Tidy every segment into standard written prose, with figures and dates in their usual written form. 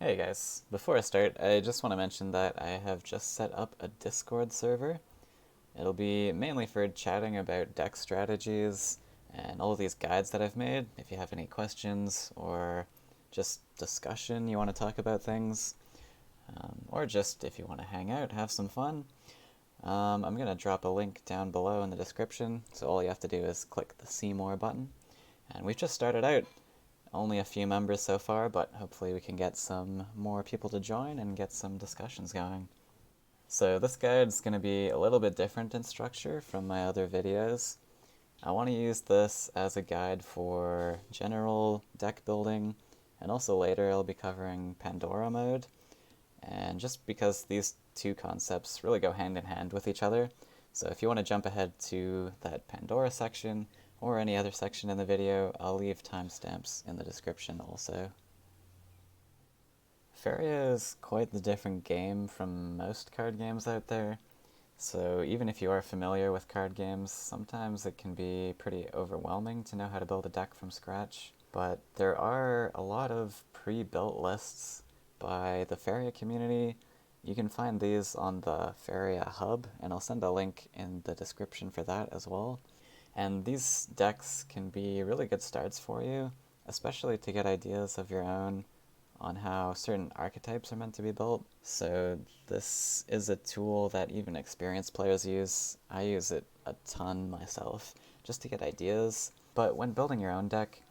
Hey guys, before I start, I just want to mention that I have just set up a Discord server. It'll be mainly for chatting about deck strategies and all of these guides that I've made. If you have any questions or just discussion, you want to talk about things, or just if you want to hang out, have some fun, I'm going to drop a link down below in the description, so all you have to do is click the See More button. And we've just started out. Only a few members so far, but hopefully we can get some more people to join and get some discussions going. So this guide's going to be a little bit different in structure from my other videos. I want to use this as a guide for general deck building, and also later I'll be covering Pandora mode. And just because these two concepts really go hand in hand with each other, so if you want to jump ahead to that Pandora section, or any other section in the video, I'll leave timestamps in the description also. Faeria is quite the different game from most card games out there, so even if you are familiar with card games, sometimes it can be pretty overwhelming to know how to build a deck from scratch. But there are a lot of pre-built lists by the Faeria community. You can find these on the Faeria hub, and I'll send a link in the description for that as well. And these decks can be really good starts for you, especially to get ideas of your own on how certain archetypes are meant to be built. So this is a tool that even experienced players use. I use it a ton myself, just to get ideas. But when building your own deck,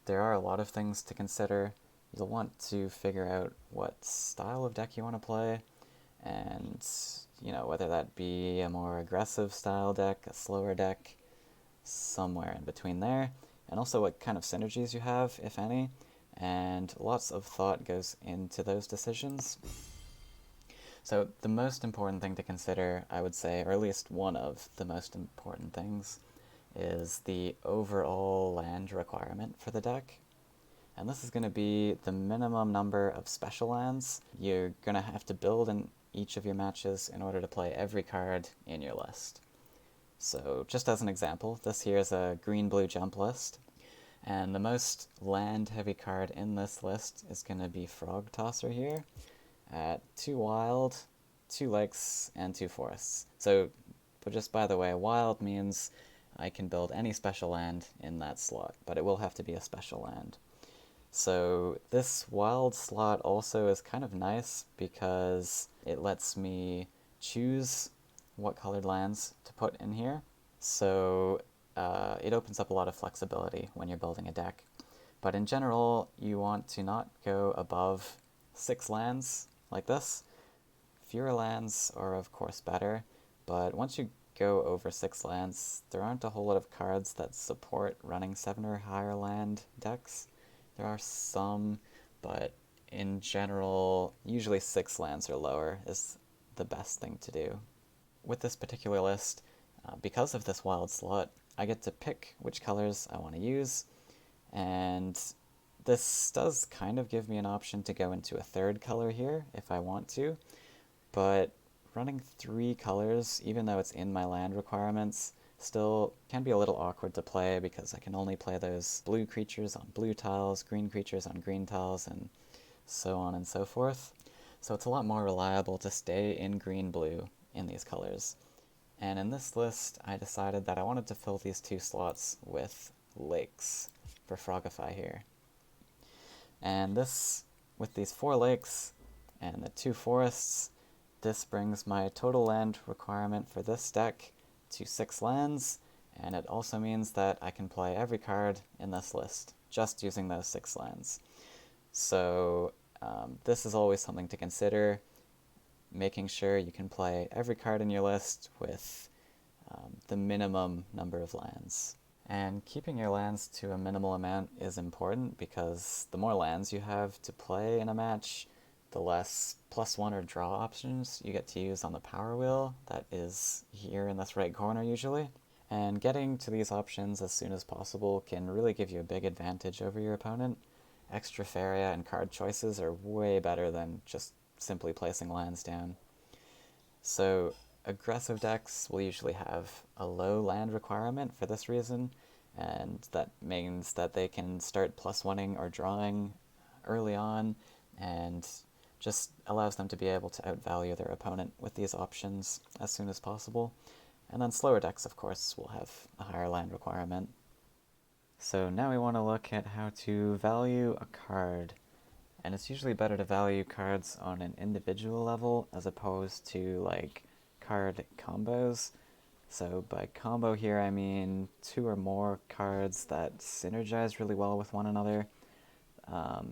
there are a lot of things to consider. You'll want to figure out what style of deck you want to play, and whether that be a more aggressive style deck, a slower deck, somewhere in between there, and also what kind of synergies you have, if any, and lots of thought goes into those decisions. So the most important thing to consider, I would say, or at least one of the most important things, is the overall land requirement for the deck. And this is going to be the minimum number of special lands you're going to have to build in each of your matches in order to play every card in your list. So just as an example, this here is a green-blue jump list, and the most land-heavy card in this list is going to be Frog Tosser here, at 2 wild, 2 lakes, and 2 forests. So, but just by the way, wild means I can build any special land in that slot, but it will have to be a special land. So this wild slot also is kind of nice because it lets me choose what colored lands to put in here. So it opens up a lot of flexibility when you're building a deck. But in general, you want to not go above 6 lands like this. Fewer lands are of course better, but once you go over 6 lands, there aren't a whole lot of cards that support running 7 or higher land decks. There are some, but in general, usually 6 lands or lower is the best thing to do. With this particular list, because of this wild slot, I get to pick which colors I want to use, and this does kind of give me an option to go into a third color here if I want to, but running 3 colors, even though it's in my land requirements, still can be a little awkward to play because I can only play those blue creatures on blue tiles, green creatures on green tiles, and so on and so forth. So it's a lot more reliable to stay in green-blue in these colors. And in this list, I decided that I wanted to fill these 2 slots with lakes for Frogify here. And this, with these 4 lakes and the 2 forests, this brings my total land requirement for this deck to 6 lands, and it also means that I can play every card in this list just using those 6 lands. So this is always something to consider, making sure you can play every card in your list with the minimum number of lands. And keeping your lands to a minimal amount is important because the more lands you have to play in a match, the less +1 or draw options you get to use on the power wheel that is here in this right corner usually. And getting to these options as soon as possible can really give you a big advantage over your opponent. Extra Faeria and card choices are way better than just simply placing lands down. So aggressive decks will usually have a low land requirement for this reason, and that means that they can start +1ing or drawing early on, and just allows them to be able to outvalue their opponent with these options as soon as possible. And then slower decks, of course, will have a higher land requirement. So now we want to look at how to value a card. And it's usually better to value cards on an individual level as opposed to like card combos. So by combo here I mean 2 or more cards that synergize really well with one another.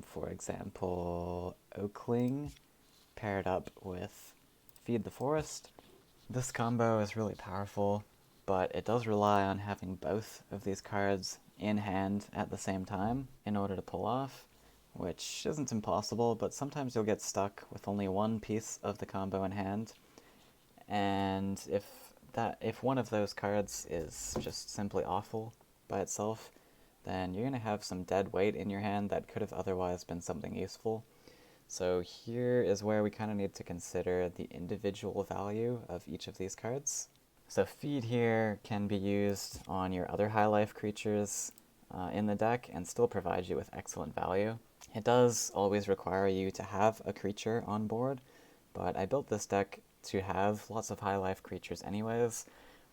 For example, Oakling paired up with Feed the Forest. This combo is really powerful, but it does rely on having both of these cards in hand at the same time in order to pull off, which isn't impossible, but sometimes you'll get stuck with only one piece of the combo in hand, and if one of those cards is just simply awful by itself, then you're going to have some dead weight in your hand that could have otherwise been something useful. So here is where we kind of need to consider the individual value of each of these cards. So Feed here can be used on your other high life creatures in the deck and still provide you with excellent value. It does always require you to have a creature on board, but I built this deck to have lots of high life creatures anyways,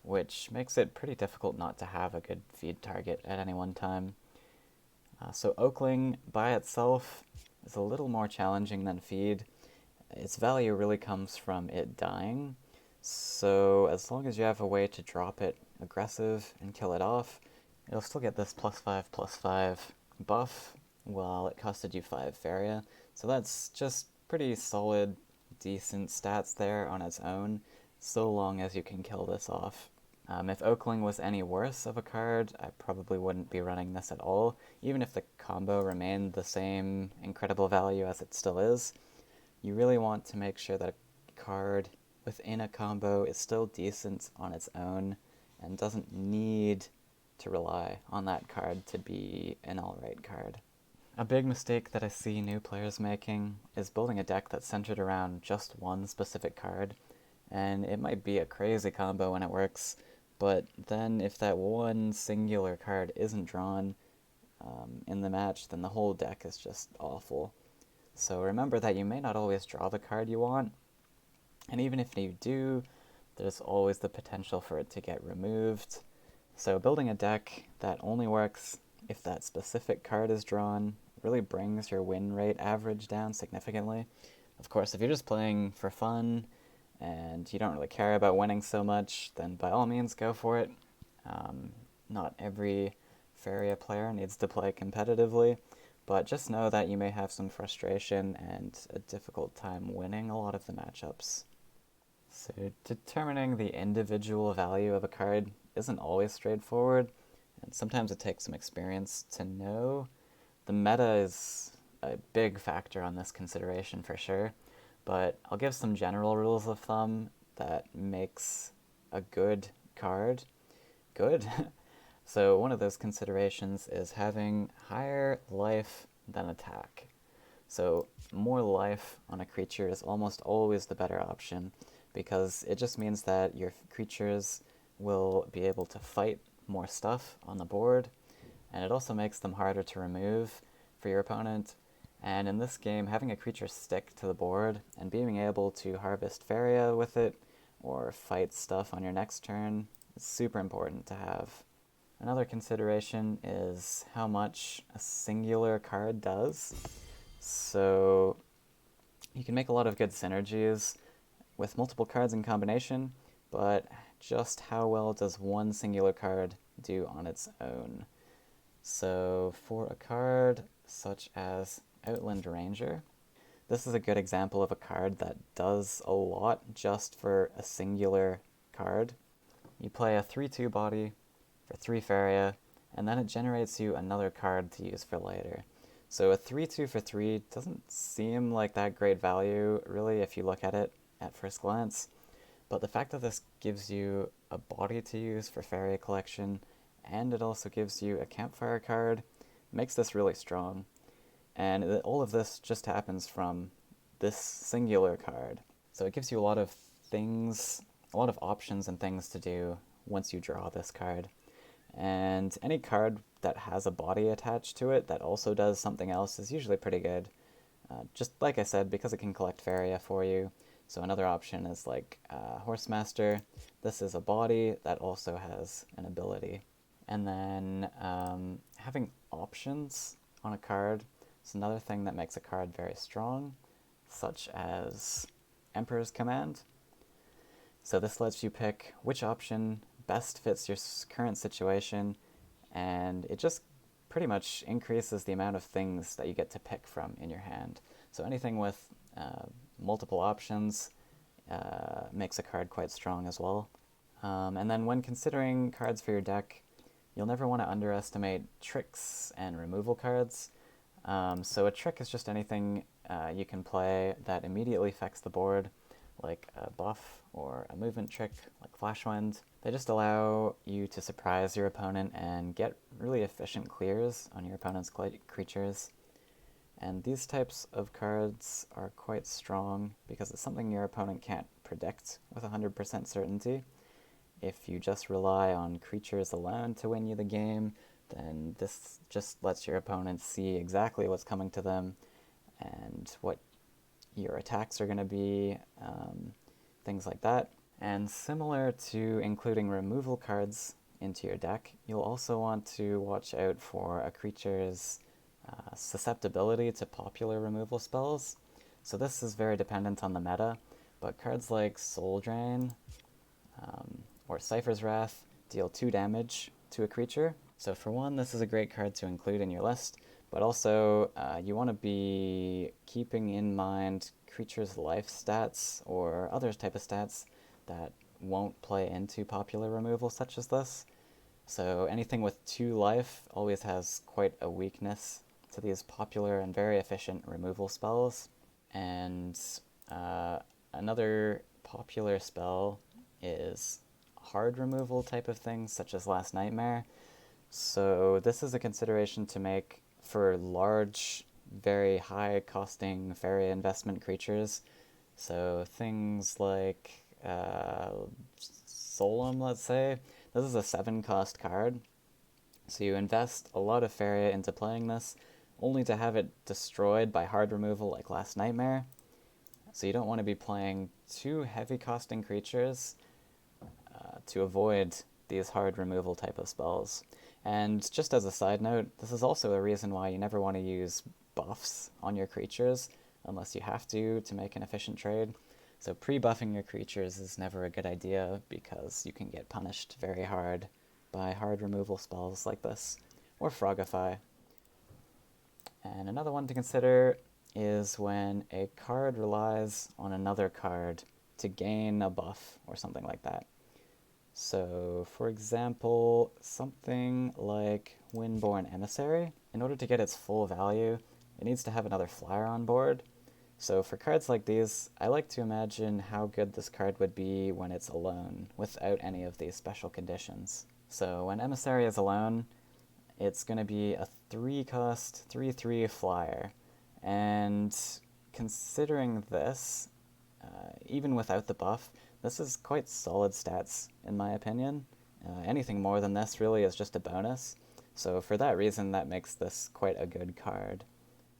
which makes it pretty difficult not to have a good feed target at any one time. So Oakling by itself is a little more challenging than Feed. Its value really comes from it dying, so as long as you have a way to drop it aggressive and kill it off, it'll still get this +5/+5 buff while it costed you 5 Faeria, so that's just pretty solid, decent stats there on its own, so long as you can kill this off. If Oakling was any worse of a card, I probably wouldn't be running this at all, even if the combo remained the same incredible value as it still is. You really want to make sure that a card within a combo is still decent on its own and doesn't need to rely on that card to be an alright card. A big mistake that I see new players making is building a deck that's centered around just one specific card, and it might be a crazy combo when it works, but then if that one singular card isn't drawn in the match, then the whole deck is just awful. So remember that you may not always draw the card you want, and even if you do, there's always the potential for it to get removed. So building a deck that only works if that specific card is drawn really brings your win rate average down significantly. Of course, if you're just playing for fun and you don't really care about winning so much, then by all means go for it. Not every Faeria player needs to play competitively, but just know that you may have some frustration and a difficult time winning a lot of the matchups. So determining the individual value of a card isn't always straightforward, and sometimes it takes some experience to know. The meta is a big factor on this consideration for sure, but I'll give some general rules of thumb that makes a good card good. So one of those considerations is having higher life than attack. So more life on a creature is almost always the better option, because it just means that your creatures will be able to fight more stuff on the board, and it also makes them harder to remove for your opponent. And in this game, having a creature stick to the board and being able to harvest Faeria with it or fight stuff on your next turn is super important to have. Another consideration is how much a singular card does. So you can make a lot of good synergies with multiple cards in combination, but just how well does one singular card do on its own? So for a card such as Outland Ranger, this is a good example of a card that does a lot just for a singular card. You play a 3/2 body for 3 Faeria, and then it generates you another card to use for later. So a 3/2 for 3 doesn't seem like that great value, really, if you look at it at first glance, but the fact that this gives you a body to use for Faeria collection, and it also gives you a campfire card, makes this really strong. And all of this just happens from this singular card. So it gives you a lot of things, a lot of options and things to do once you draw this card. And any card that has a body attached to it that also does something else is usually pretty good. Just like I said, because it can collect Faeria for you. So another option is like Horsemaster. This is a body that also has an ability. And then having options on a card is another thing that makes a card very strong, such as Emperor's Command. So this lets you pick which option best fits your current situation, and it just pretty much increases the amount of things that you get to pick from in your hand. So anything with multiple options makes a card quite strong as well. And then when considering cards for your deck, you'll never want to underestimate tricks and removal cards. So a trick is just anything you can play that immediately affects the board, like a buff or a movement trick like Flash Wind. They just allow you to surprise your opponent and get really efficient clears on your opponent's creatures. And these types of cards are quite strong because it's something your opponent can't predict with 100% certainty. If you just rely on creatures alone to win you the game, then this just lets your opponent see exactly what's coming to them and what your attacks are going to be, things like that. And similar to including removal cards into your deck, you'll also want to watch out for a creature's susceptibility to popular removal spells. So this is very dependent on the meta, but cards like Soul Drain or Cypher's Wrath deal 2 damage to a creature. So for one, this is a great card to include in your list, but also you want to be keeping in mind creatures' life stats or other type of stats that won't play into popular removal such as this. So anything with 2 life always has quite a weakness to these popular and very efficient removal spells. And another popular spell is hard removal type of things, such as Last Nightmare. So this is a consideration to make for large, very high costing Faeria investment creatures. So things like Solemn, let's say. This is a 7 cost card. So you invest a lot of Faeria into playing this, only to have it destroyed by hard removal like Last Nightmare. So you don't want to be playing too heavy costing creatures to avoid these hard removal type of spells. And just as a side note, this is also a reason why you never want to use buffs on your creatures unless you have to make an efficient trade. So pre-buffing your creatures is never a good idea because you can get punished very hard by hard removal spells like this, or Frogify. And another one to consider is when a card relies on another card to gain a buff or something like that. So, for example, something like Windborn Emissary, in order to get its full value, it needs to have another flyer on board. So for cards like these, I like to imagine how good this card would be when it's alone, without any of these special conditions. So when Emissary is alone, it's going to be a 3-cost, 3/3 flyer. And considering this, even without the buff, this is quite solid stats, in my opinion. Anything more than this really is just a bonus. So for that reason, that makes this quite a good card.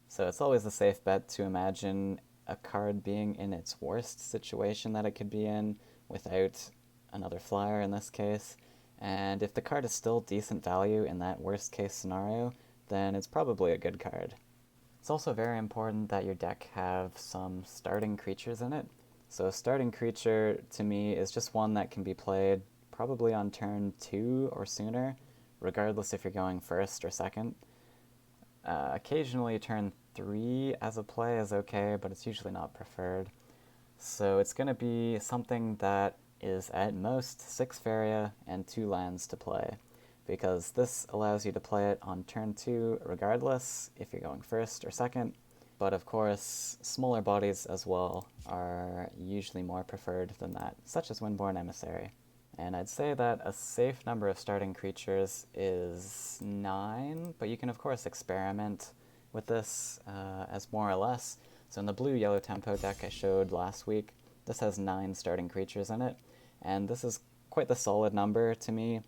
So it's always a safe bet to imagine a card being in its worst situation that it could be in without another flyer in this case. And if the card is still decent value in that worst case scenario, then it's probably a good card. It's also very important that your deck have some starting creatures in it. So a starting creature, to me, is just one that can be played probably on turn 2 or sooner, regardless if you're going first or second. Occasionally turn 3 as a play is okay, but it's usually not preferred. So it's going to be something that is at most 6 Faeria and 2 lands to play, because this allows you to play it on turn 2 regardless if you're going first or second. But of course, smaller bodies as well are usually more preferred than that, such as Windborn Emissary. And I'd say that a safe number of starting creatures is 9, but you can of course experiment with this as more or less. So in the blue-yellow tempo deck I showed last week, this has 9 starting creatures in it, and this is quite the solid number to me.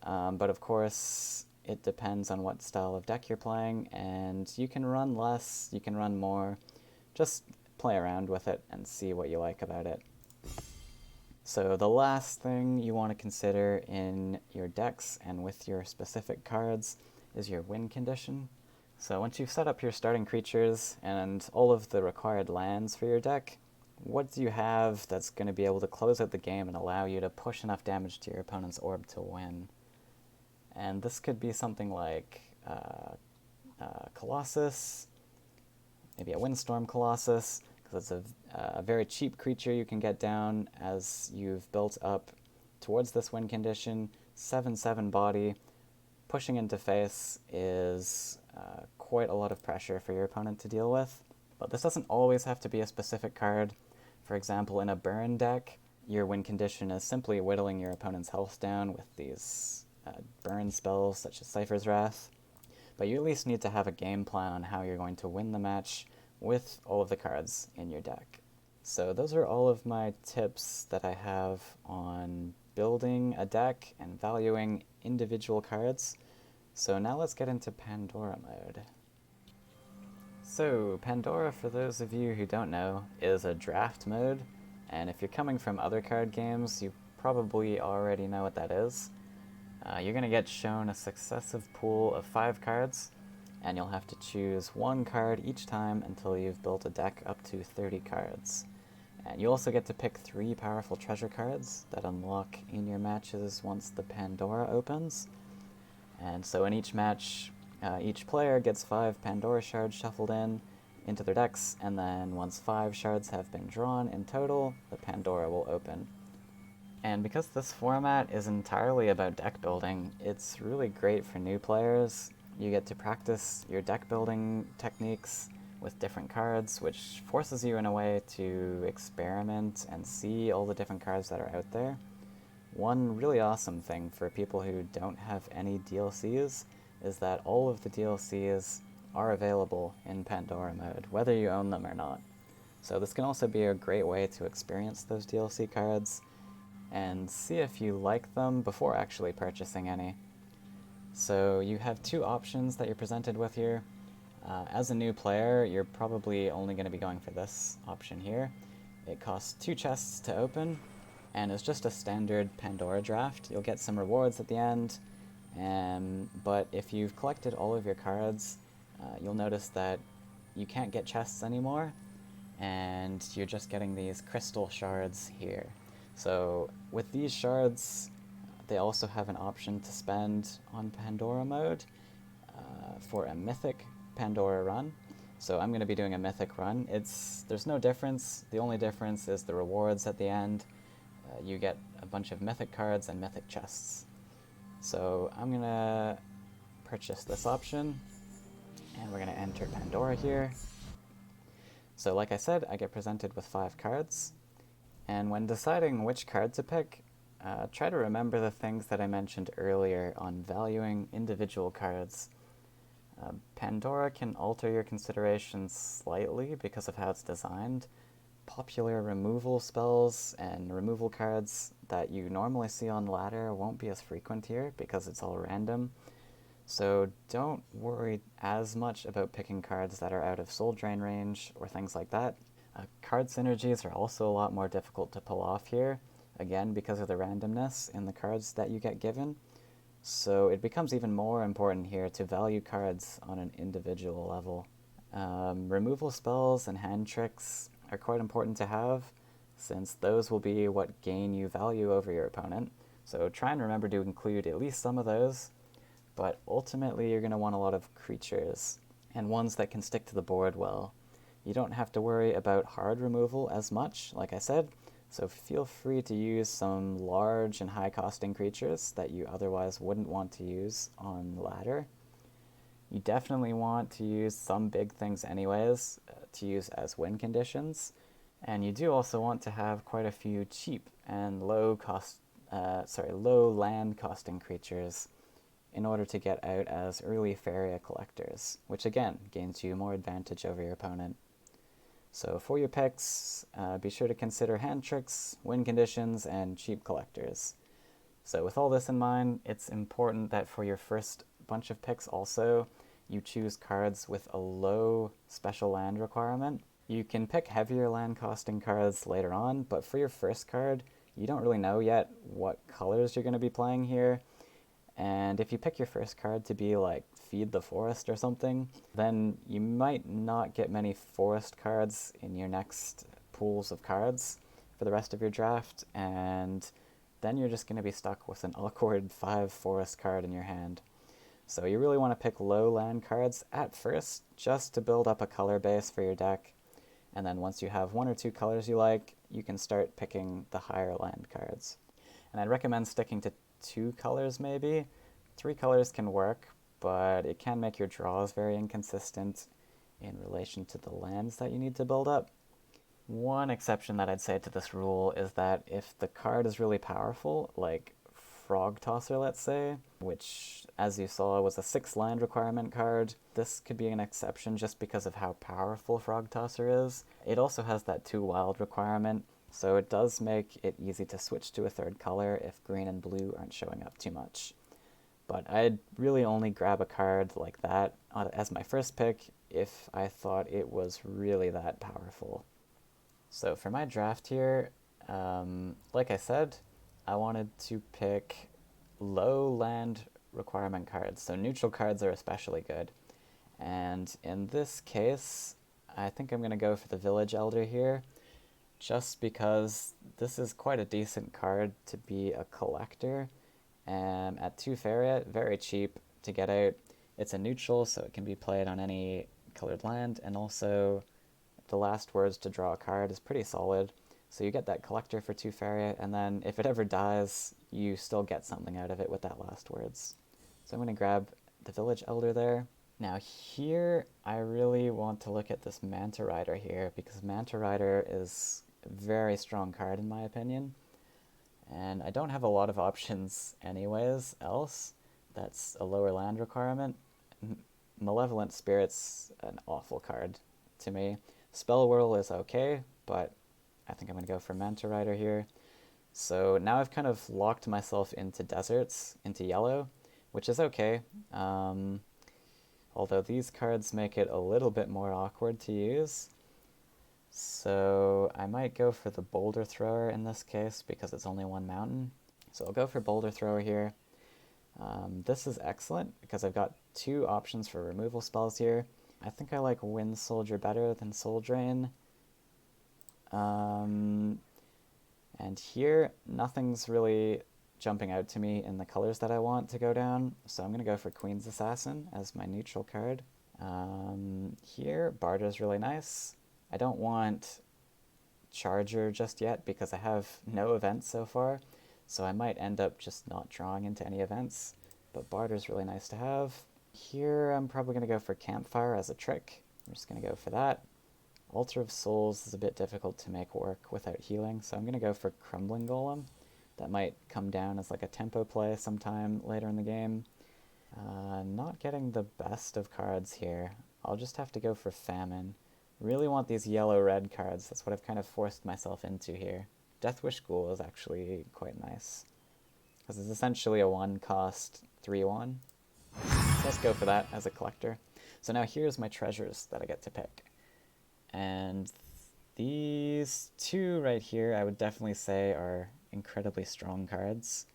But of course, It depends on what style of deck you're playing, and you can run less, you can run more. Just play around with it and see what you like about it. So the last thing you want to consider in your decks and with your specific cards is your win condition. So once you've set up your starting creatures and all of the required lands for your deck, what do you have that's going to be able to close out the game and allow you to push enough damage to your opponent's orb to win? And this could be something like Colossus, maybe a Windstorm Colossus, because it's a very cheap creature you can get down as you've built up towards this win condition. 7/7 body. Pushing into face is quite a lot of pressure for your opponent to deal with. But this doesn't always have to be a specific card. For example, in a burn deck, your win condition is simply whittling your opponent's health down with these burn spells such as Cypher's Wrath. But you at least need to have a game plan on how you're going to win the match with all of the cards in your deck. So those are all of my tips that I have on building a deck and valuing individual cards. So now let's get into Pandora mode. So Pandora, for those of you who don't know, is a draft mode, and if you're coming from other card games, you probably already know what that is. You're going to get shown a successive pool of 5 cards, and you'll have to choose one card each time until you've built a deck up to 30 cards. And you also get to pick 3 powerful treasure cards that unlock in your matches once the Pandora opens. And so in each match, each player gets 5 Pandora shards shuffled into their decks, and then once 5 shards have been drawn in total, the Pandora will open. And because this format is entirely about deck building, it's really great for new players. You get to practice your deck building techniques with different cards, which forces you in a way to experiment and see all the different cards that are out there. One really awesome thing for people who don't have any DLCs is that all of the DLCs are available in Pandora mode, whether you own them or not. So this can also be a great way to experience those DLC cards and see if you like them before actually purchasing any. So you have 2 options that you're presented with here. As a new player, you're probably only going to be going for this option here. It costs 2 chests to open, and it's just a standard Pandora draft. You'll get some rewards at the end, but if you've collected all of your cards, you'll notice that you can't get chests anymore, and you're just getting these crystal shards here. So with these shards, they also have an option to spend on Pandora mode for a mythic Pandora run. So I'm going to be doing a mythic run. There's no difference. The only difference is the rewards at the end. You get a bunch of mythic cards and mythic chests. So I'm going to purchase this option, and we're going to enter Pandora here. So like I said, I get presented with 5 cards. And when deciding which card to pick, try to remember the things that I mentioned earlier on valuing individual cards. Pandora can alter your considerations slightly because of how it's designed. Popular removal spells and removal cards that you normally see on ladder won't be as frequent here because it's all random. So don't worry as much about picking cards that are out of soul drain range or things like that. Card synergies are also a lot more difficult to pull off here, again because of the randomness in the cards that you get given. So it becomes even more important here to value cards on an individual level. Removal spells and hand tricks are quite important to have, since those will be what gain you value over your opponent. So try and remember to include at least some of those, but ultimately you're going to want a lot of creatures, and ones that can stick to the board well. You don't have to worry about hard removal as much, like I said, so feel free to use some large and high-costing creatures that you otherwise wouldn't want to use on ladder. You definitely want to use some big things anyways, to use as win conditions, and you do also want to have quite a few cheap and low land costing creatures in order to get out as early Faeria collectors, which again gains you more advantage over your opponent. So for your picks, be sure to consider hand tricks, win conditions, and cheap collectors. So with all this in mind, it's important that for your first bunch of picks also, you choose cards with a low special land requirement. You can pick heavier land costing cards later on, but for your first card, you don't really know yet what colors you're going to be playing here. And if you pick your first card to be like Feed the Forest or something, then you might not get many forest cards in your next pools of cards for the rest of your draft, and then you're just going to be stuck with an awkward 5 forest card in your hand. So you really want to pick low land cards at first, just to build up a color base for your deck, and then once you have 1 or 2 colors you like, you can start picking the higher land cards. And I'd recommend sticking to 2 colors maybe. 3 colors can work, but it can make your draws very inconsistent in relation to the lands that you need to build up. One exception that I'd say to this rule is that if the card is really powerful, like Frog Tosser, let's say, which, as you saw, was a 6 land requirement card, this could be an exception just because of how powerful Frog Tosser is. It also has that 2 wild requirement, so it does make it easy to switch to a 3rd color if green and blue aren't showing up too much. But I'd really only grab a card like that as my first pick if I thought it was really that powerful. So for my draft here, like I said, I wanted to pick low land requirement cards, so neutral cards are especially good. And in this case, I think I'm going to go for the Village Elder here, just because this is quite a decent card to be a collector. At 2 Faeria, very cheap to get out. It's a neutral, so it can be played on any colored land, and also the last words to draw a card is pretty solid. So you get that collector for 2 Faeria, and then if it ever dies, you still get something out of it with that last words. So I'm going to grab the Village Elder there. Now here, I really want to look at this Manta Rider here, because Manta Rider is a very strong card in my opinion. And I don't have a lot of options anyways else. That's a lower land requirement. Malevolent Spirit's an awful card to me. Spell Whirl is okay, but I think I'm going to go for Manta Rider here. So now I've kind of locked myself into deserts, into yellow, which is okay. Although these cards make it a little bit more awkward to use. So I might go for the Boulder Thrower in this case because it's only 1 mountain. So I'll go for Boulder Thrower here. This is excellent because I've got 2 options for removal spells here. I think I like Wind Soldier better than Soul Drain. And here, nothing's really jumping out to me in the colors that I want to go down, so I'm going to go for Queen's Assassin as my neutral card. Here, Barter's really nice. I don't want Charger just yet because I have no events so far, so I might end up just not drawing into any events, but Barter's really nice to have. Here I'm probably going to go for Campfire as a trick. I'm just going to go for that. Altar of Souls is a bit difficult to make work without healing, so I'm going to go for Crumbling Golem. That might come down as like a tempo play sometime later in the game. Not getting the best of cards here. I'll just have to go for Famine. Really want these yellow-red cards. That's what I've kind of forced myself into here. Deathwish Ghoul is actually quite nice, because it's essentially a 1-cost 3/1. So let's go for that as a collector. So now here's my treasures that I get to pick. And these 2 right here I would definitely say are incredibly strong cards.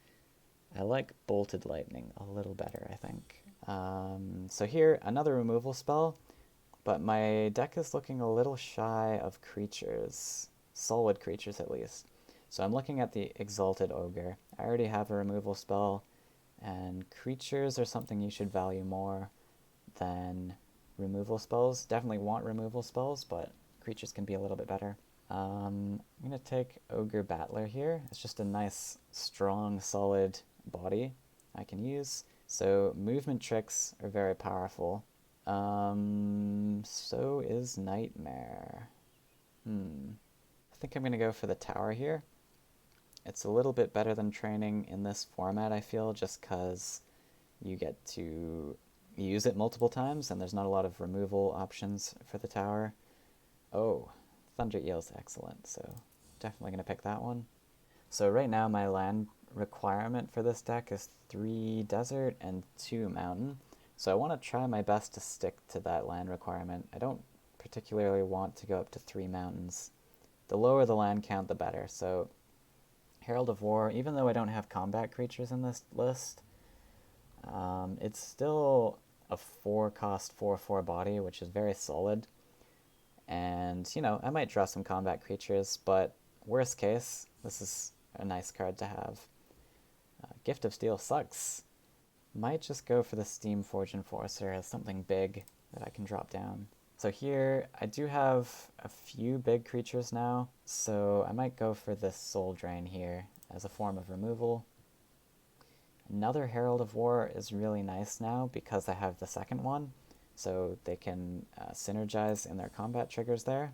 I like Bolted Lightning a little better, I think. So here, another removal spell, but my deck is looking a little shy of creatures. Solid creatures, at least. So I'm looking at the Exalted Ogre. I already have a removal spell, and creatures are something you should value more than removal spells. Definitely want removal spells, but creatures can be a little bit better. I'm going to take Ogre Battler here. It's just a nice, strong, solid body I can use. So movement tricks are very powerful. So is Nightmare. I think I'm going to go for the Tower here. It's a little bit better than training in this format, I feel, just because you get to use it multiple times, and there's not a lot of removal options for the Tower. Oh, Thunder Eel's excellent, so definitely going to pick that one. So right now my land requirement for this deck is 3 desert and 2 mountain. So I want to try my best to stick to that land requirement. I don't particularly want to go up to 3 mountains. The lower the land count, the better. So Herald of War, even though I don't have combat creatures in this list, it's still a 4-cost 4/4 body, which is very solid. And, you know, I might draw some combat creatures, but worst case, this is a nice card to have. Gift of Steel sucks. Might just go for the Steamforge Enforcer as something big that I can drop down. So here, I do have a few big creatures now, so I might go for this Soul Drain here as a form of removal. Another Herald of War is really nice now because I have the second one, so they can synergize in their combat triggers there.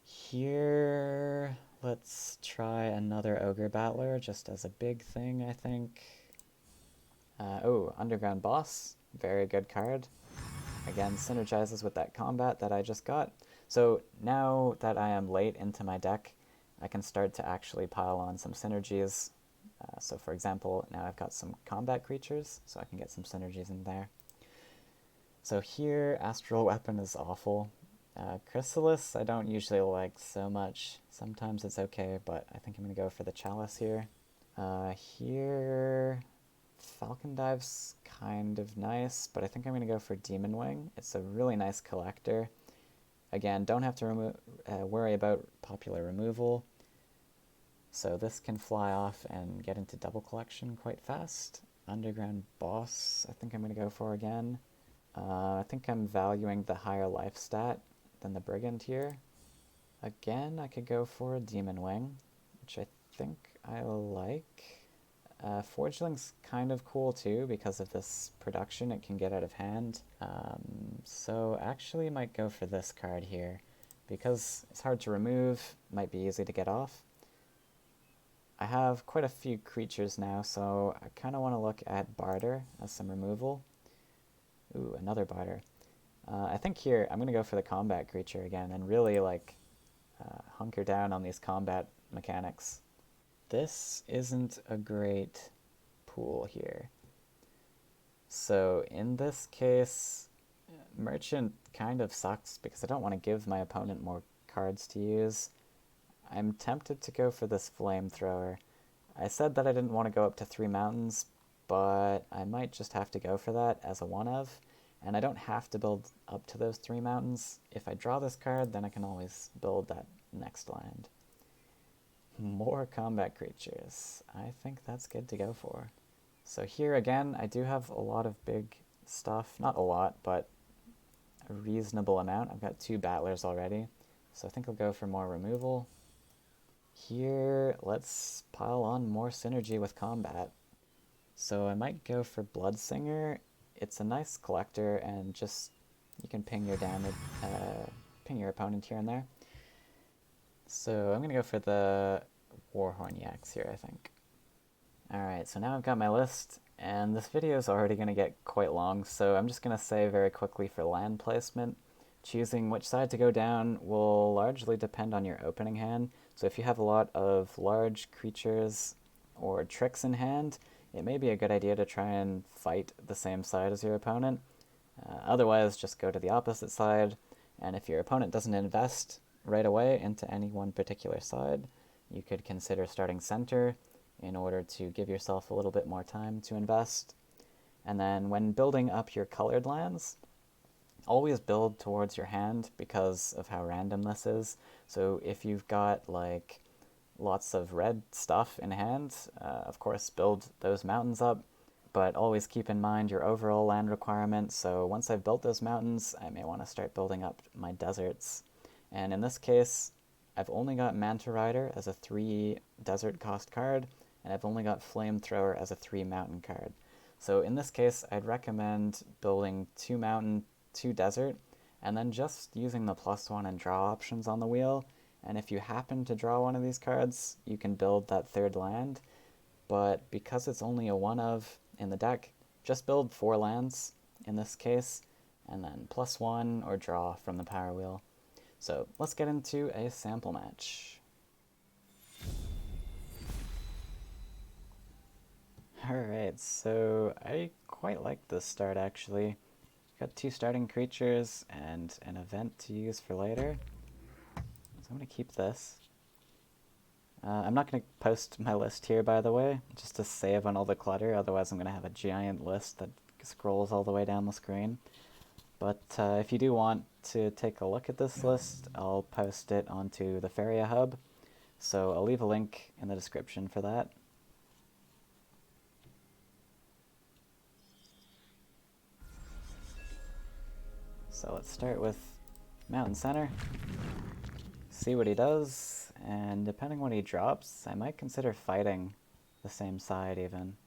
Here, let's try another Ogre Battler just as a big thing, I think. Oh, Underground Boss, very good card. Again, synergizes with that combat that I just got. So now that I am late into my deck, I can start to actually pile on some synergies. So for example, now I've got some combat creatures, so I can get some synergies in there. So here, Astral Weapon is awful. Chrysalis I don't usually like so much. Sometimes it's okay, but I think I'm going to go for the Chalice here. Here, Falcon Dive's kind of nice, but I think I'm going to go for Demon Wing. It's a really nice collector. Again, don't have to worry about popular removal. So this can fly off and get into double collection quite fast. Underground Boss, I think I'm going to go for again. I think I'm valuing the higher life stat than the Brigand here. Again, I could go for a Demon Wing, which I think I like. Forgeling's kind of cool too because of this production it can get out of hand. So actually might go for this card here because it's hard to remove, might be easy to get off. I have quite a few creatures now, so I kind of want to look at Barter as some removal. Ooh, another Barter. I think here I'm going to go for the combat creature again and really like hunker down on these combat mechanics. This isn't a great pool here. So in this case, Merchant kind of sucks because I don't want to give my opponent more cards to use. I'm tempted to go for this Flamethrower. I said that I didn't want to go up to 3 mountains, but I might just have to go for that as a one-of, and I don't have to build up to those 3 mountains. If I draw this card, then I can always build that next land. More combat creatures. I think that's good to go for. So here again, I do have a lot of big stuff. Not a lot, but a reasonable amount. I've got 2 Battlers already, so I think I'll go for more removal. Here, let's pile on more synergy with combat. So I might go for Bloodsinger. It's a nice collector, and just you can ping your damage, ping your opponent here and there. So I'm gonna go for the Warhorn Yaks here, I think. Alright, so now I've got my list, and this video is already gonna get quite long, so I'm just gonna say very quickly for land placement. Choosing which side to go down will largely depend on your opening hand. So if you have a lot of large creatures or tricks in hand, it may be a good idea to try and fight the same side as your opponent. Otherwise, just go to the opposite side, and if your opponent doesn't invest right away into any one particular side, you could consider starting center in order to give yourself a little bit more time to invest. And then when building up your colored lands, always build towards your hand because of how random this is. So if you've got like lots of red stuff in hand, of course build those mountains up, but always keep in mind your overall land requirement. So once I've built those mountains, I may want to start building up my deserts. And in this case, I've only got Manta Rider as a 3 desert cost card, and I've only got Flamethrower as a 3 mountain card. So in this case, I'd recommend building 2 mountain, 2 desert, and then just using the +1 and draw options on the wheel. And if you happen to draw one of these cards, you can build that 3rd land. But because it's only a one-of in the deck, just build 4 lands in this case, and then +1 or draw from the power wheel. So let's get into a sample match. Alright, so I quite like this start actually. got 2 starting creatures and an event to use for later. So I'm going to keep this. I'm not going to post my list here, by the way, just to save on all the clutter, otherwise I'm going to have a giant list that scrolls all the way down the screen. But if you do want to take a look at this list, I'll post it onto the Faeria hub, so I'll leave a link in the description for that. So let's start with Mountain Center, see what he does, and depending on what he drops, I might consider fighting the same side even.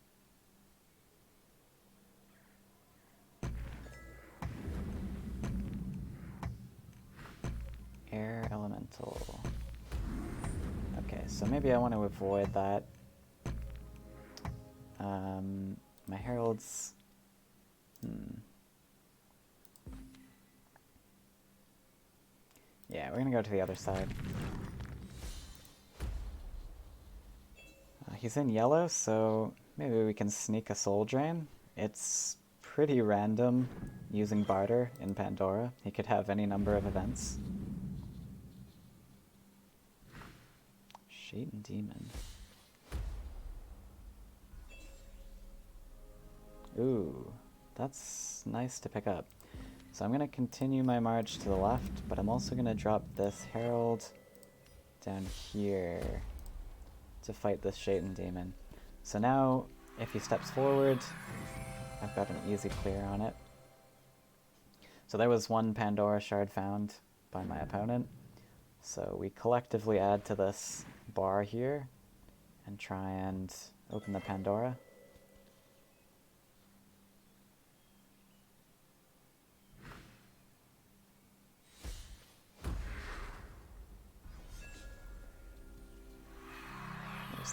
Air Elemental. Okay, so maybe I want to avoid that. My Heralds... Yeah, we're gonna go to the other side. He's in yellow, so maybe we can sneak a Soul Drain. It's pretty random using Barter in Pandora. He could have any number of events. Shade and Demon. Ooh, that's nice to pick up. So I'm going to continue my march to the left, but I'm also going to drop this Herald down here to fight this Shaitan Demon. So now, if he steps forward, I've got an easy clear on it. So there was 1 Pandora shard found by my opponent. So we collectively add to this bar here and try and open the Pandora.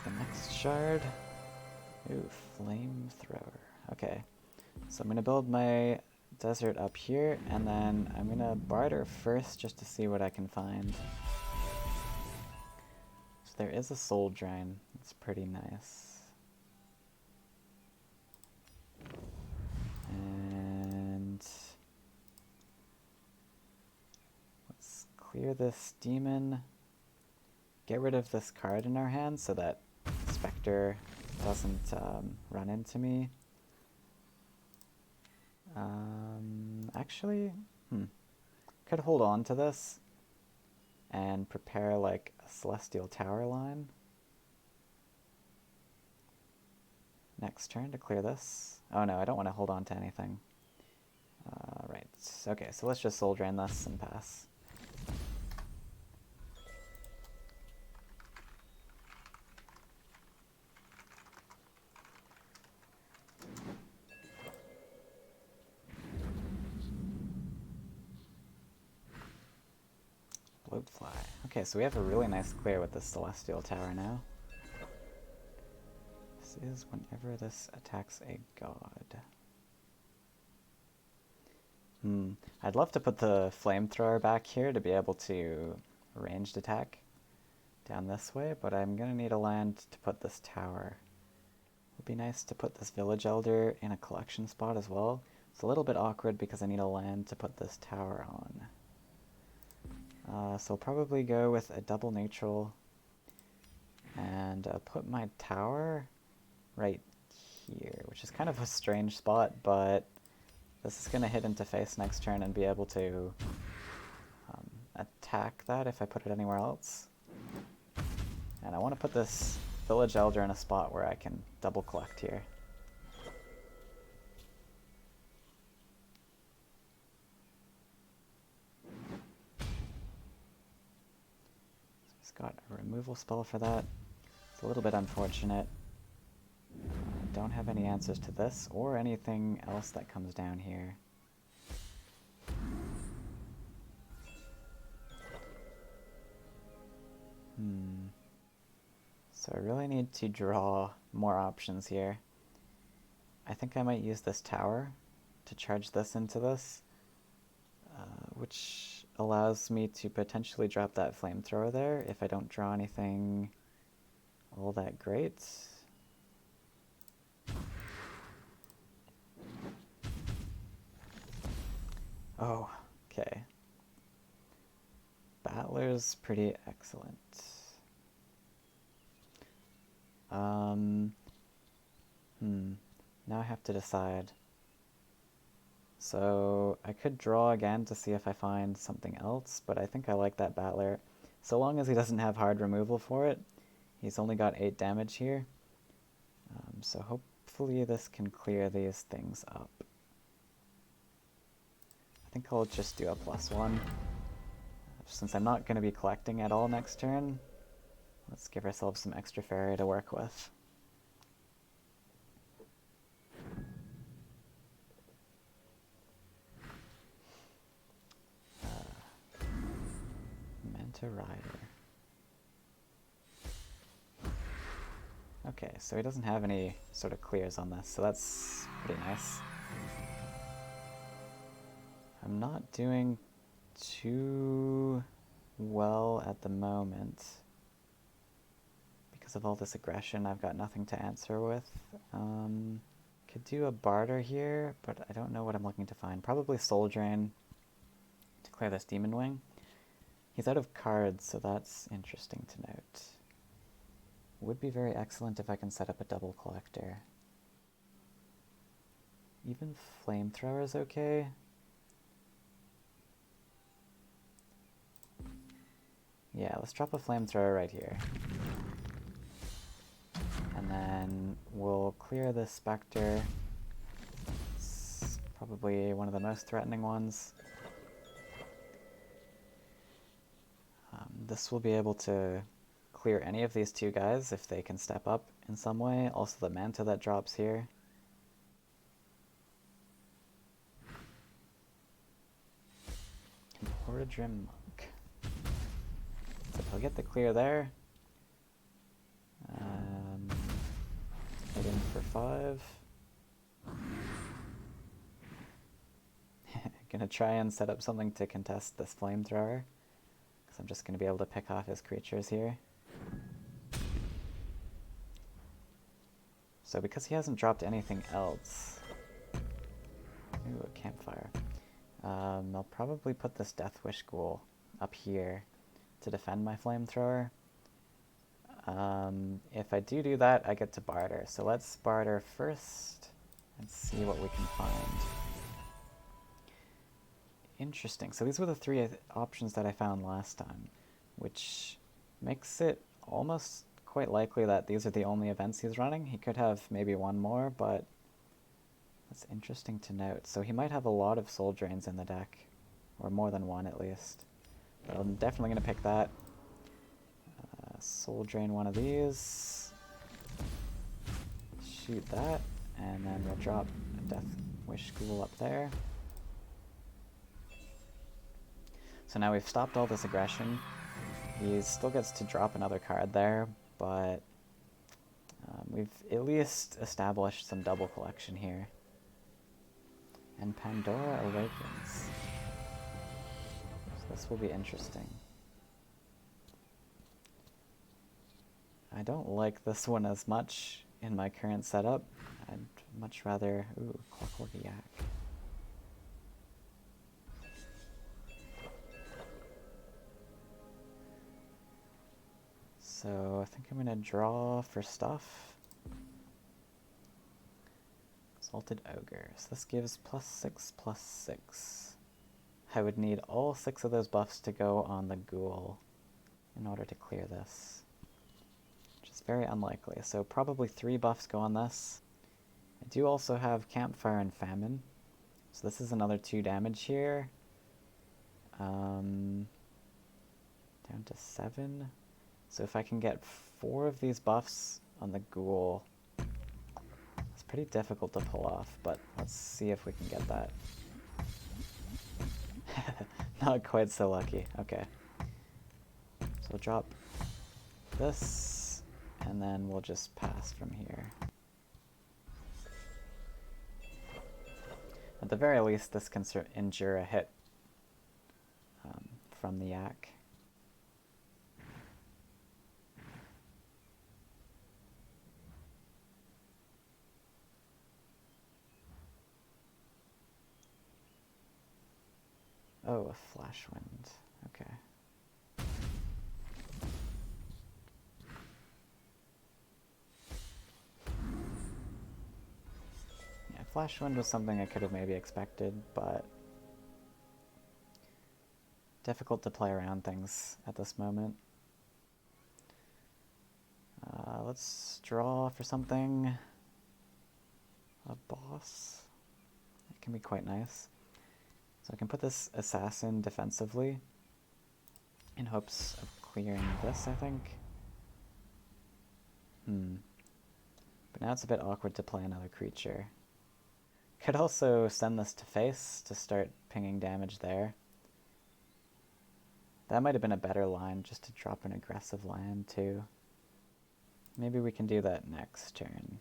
The next shard. Ooh, Flamethrower. Okay, so I'm going to build my desert up here, and then I'm going to barter first just to see what I can find. So there is a Soul Drain. It's pretty nice. And let's clear this demon. Get rid of this card in our hand so that Spectre doesn't run into me. Actually, could hold on to this and prepare like a Celestial Tower line. Next turn to clear this. Oh no, I don't want to hold on to anything. Right, okay, so let's just Soul Drain this and pass. Bloatfly. Okay, so we have a really nice clear with this Celestial Tower now. This is whenever this attacks a god. I'd love to put the Flamethrower back here to be able to ranged attack down this way, but I'm gonna need a land to put this tower. It would be nice to put this Village Elder in a collection spot as well. It's a little bit awkward because I need a land to put this tower on. So I'll probably go with a double neutral and put my tower right here, which is kind of a strange spot, but this is going to hit into face next turn and be able to attack that if I put it anywhere else. And I want to put this Village Elder in a spot where I can double collect here. Got a removal spell for that. It's a little bit unfortunate. Don't have any answers to this or anything else that comes down here. So I really need to draw more options here. I think I might use this tower to charge this into this, which allows me to potentially drop that Flamethrower there if I don't draw anything all that great. Oh, okay. Battler's pretty excellent. Now I have to decide. So I could draw again to see if I find something else, but I think I like that Battler. So long as he doesn't have hard removal for it. He's only got 8 damage here. So hopefully this can clear these things up. I think I'll just do a +1. Since I'm not going to be collecting at all next turn, let's give ourselves some extra Faeria to work with. Manta Rider. Okay, so he doesn't have any sort of clears on this, so that's pretty nice. I'm not doing too well at the moment. Because of all this aggression, I've got nothing to answer with. Could do a barter here, but I don't know what I'm looking to find. Probably Soul Drain to clear this Demon Wing. He's out of cards, so that's interesting to note. Would be very excellent if I can set up a double collector. Even Flamethrower is okay. Yeah, let's drop a Flamethrower right here. And then we'll clear this Spectre. It's probably one of the most threatening ones. This will be able to clear any of these two guys if they can step up in some way. Also the Manta that drops here. Horridrim Monk. So if I'll get the clear there. Hit in for 5. Gonna try and set up something to contest this Flamethrower. Because I'm just gonna be able to pick off his creatures here. So because he hasn't dropped anything else... Ooh, a campfire. I'll probably put this Deathwish Ghoul up here to defend my Flamethrower. If I do that, I get to barter. So let's barter first and see what we can find. Interesting. So these were the 3 options that I found last time, which makes it almost quite likely that these are the only events he's running. He could have maybe one more, but that's interesting to note. So he might have a lot of Soul Drains in the deck, or more than one at least. But I'm definitely going to pick that. Soul Drain one of these. Shoot that, and then we'll drop a Deathwish Ghoul up there. So now we've stopped all this aggression. He still gets to drop another card there, but we've at least established some double collection here. And Pandora Awakens. So this will be interesting. I don't like this one as much in my current setup. I'd much rather... Ooh, Clockwork Yak. So I think I'm going to draw for stuff. Exalted Ogre. So this gives +6/+6. I would need all 6 of those buffs to go on the Ghoul in order to clear this. Which is very unlikely. So probably 3 buffs go on this. I do also have Campfire and Famine. So this is another 2 damage here. Down to 7. So if I can get 4 of these buffs on the Ghoul, it's pretty difficult to pull off, but let's see if we can get that. Not quite so lucky. Okay. So we'll drop this, and then we'll just pass from here. At the very least, this can endure a hit from the Yak. Oh, a flash wind. Okay. Yeah, flash wind was something I could have maybe expected, but difficult to play around things at this moment. Let's draw for something. A boss. It can be quite nice. So I can put this assassin defensively in hopes of clearing this, I think. But now it's a bit awkward to play another creature. Could also send this to face to start pinging damage there. That might have been a better line, just to drop an aggressive land too. Maybe we can do that next turn.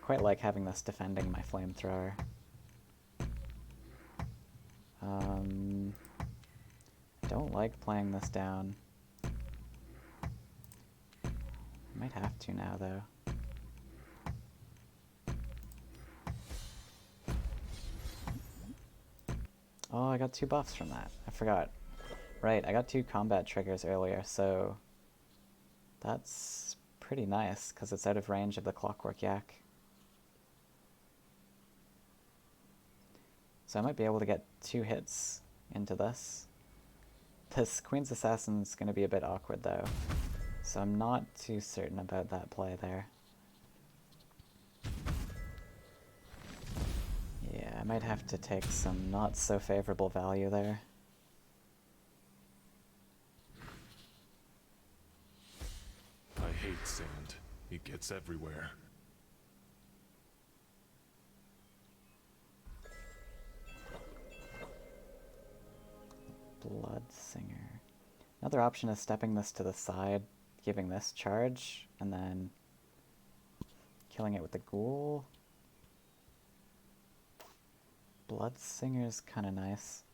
Quite like having this defending my flamethrower. I don't like playing this down. I might have to now though. Oh, I got 2 buffs from that. I forgot. Right, I got 2 combat triggers earlier, so that's pretty nice, because it's out of range of the Clockwork Yak. So I might be able to get 2 hits into this. This Queen's Assassin's going to be a bit awkward though, so I'm not too certain about that play there. Yeah, I might have to take some not so favorable value there. I hate sand. It gets everywhere. Bloodsinger. Another option is stepping this to the side, giving this charge, and then killing it with the ghoul. Bloodsinger's kind of nice.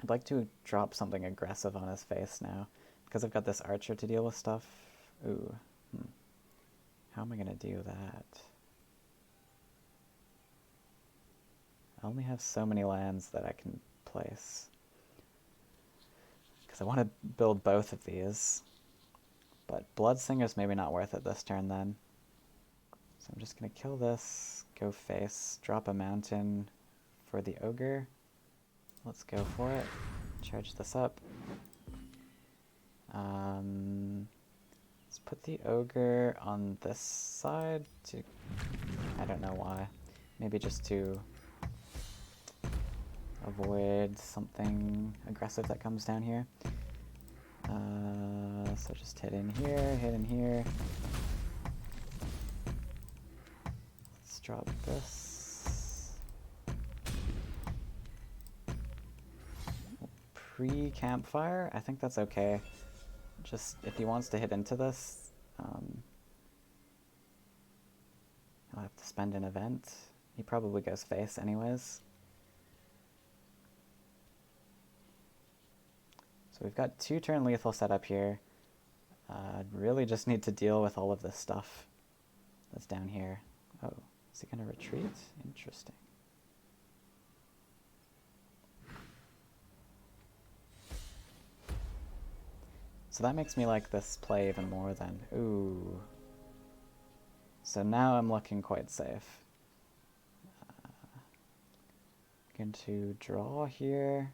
I'd like to drop something aggressive on his face now, because I've got this archer to deal with stuff. Ooh. How am I going to do that? I only have so many lands that I can place. Because I want to build both of these. But Bloodsinger's maybe not worth it this turn then. So I'm just going to kill this, go face, drop a mountain for the ogre. Let's go for it. Charge this up. Let's put the ogre on this side to... I don't know why. Maybe just to avoid something aggressive that comes down here. So just hit in here, hit in here. Let's drop this. Pre-campfire? I think that's okay. Just, if he wants to hit into this, he'll have to spend an event. He probably goes face anyways. So we've got 2 turn lethal set up here. Really just need to deal with all of this stuff that's down here. Oh, is he going to retreat? Interesting. So that makes me like this play even more then. Ooh. So now I'm looking quite safe. Going to draw here.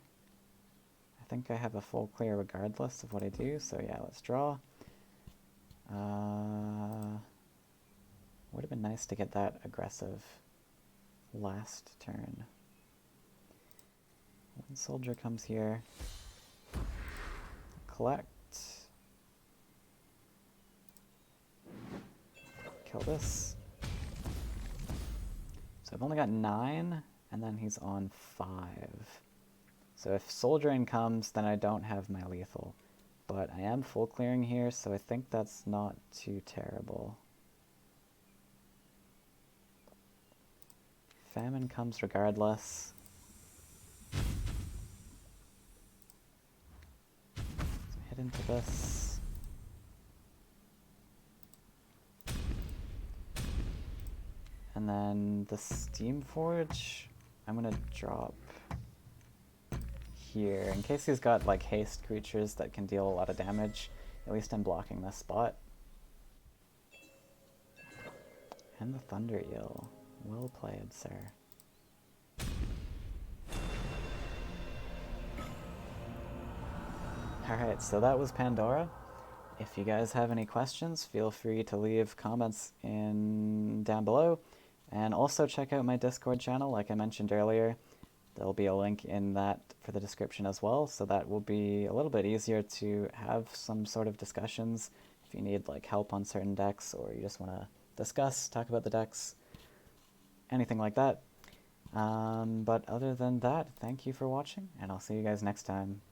I think I have a full clear regardless of what I do, so yeah, let's draw. Would have been nice to get that aggressive last turn. One soldier comes here. Collect. Kill this. So I've only got 9, and then he's on 5. So if soldiering comes, then I don't have my lethal. But I am full clearing here, so I think that's not too terrible. Famine comes regardless. So hit into this. And then the Steam Forge, I'm gonna drop here. In case he's got like haste creatures that can deal a lot of damage, at least I'm blocking this spot. And the Thunder Eel. Well played, sir. Alright, so that was Pandora. If you guys have any questions, feel free to leave comments down below. And also check out my Discord channel, like I mentioned earlier. There'll be a link in that for the description as well, so that will be a little bit easier to have some sort of discussions if you need like help on certain decks, or you just want to discuss, talk about the decks, anything like that. But other than that, thank you for watching, and I'll see you guys next time.